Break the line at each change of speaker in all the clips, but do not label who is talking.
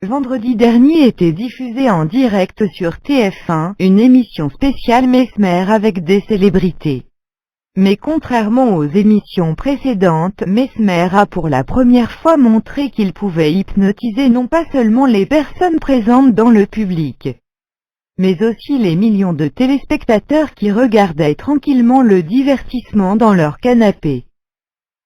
Vendredi dernier était diffusée en direct sur TF1, une émission spéciale Mesmer avec des célébrités. Mais contrairement aux émissions précédentes, Mesmer a pour la première fois montré qu'il pouvait hypnotiser non pas seulement les personnes présentes dans le public, mais aussi les millions de téléspectateurs qui regardaient tranquillement le divertissement dans leur canapé.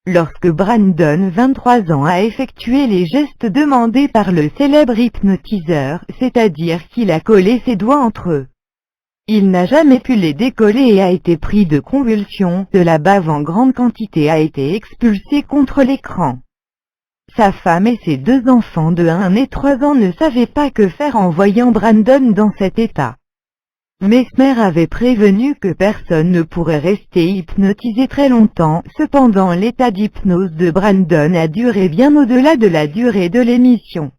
Lorsque Brandon, 23 ans, a effectué les gestes demandés par le célèbre hypnotiseur, c'est-à-dire qu'il a collé ses doigts entre eux, il n'a jamais pu les décoller et a été pris de convulsions, de la bave en grande quantité a été expulsée contre l'écran. Sa femme et ses 2 enfants de 1 et 3 ans ne savaient pas que faire en voyant Brandon dans cet état. Mesmer avait prévenu que personne ne pourrait rester hypnotisé très longtemps, cependant l'état d'hypnose de Brandon a duré bien au-delà de la durée de l'émission.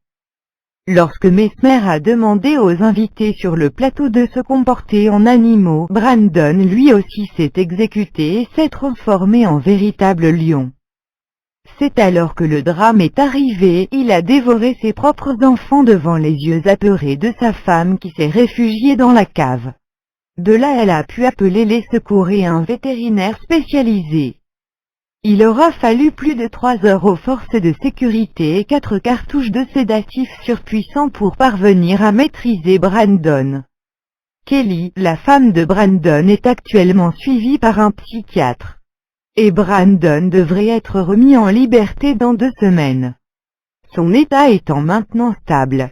Lorsque Mesmer a demandé aux invités sur le plateau de se comporter en animaux, Brandon lui aussi s'est exécuté et s'est transformé en véritable lion. C'est alors que le drame est arrivé, il a dévoré ses propres enfants devant les yeux apeurés de sa femme qui s'est réfugiée dans la cave. De là elle a pu appeler les secours et un vétérinaire spécialisé. Il aura fallu plus de 3 heures aux forces de sécurité et 4 cartouches de sédatifs surpuissants pour parvenir à maîtriser Brandon. Kelly, la femme de Brandon, est actuellement suivie par un psychiatre. Et Brandon devrait être remis en liberté dans 2 semaines. Son état étant maintenant stable.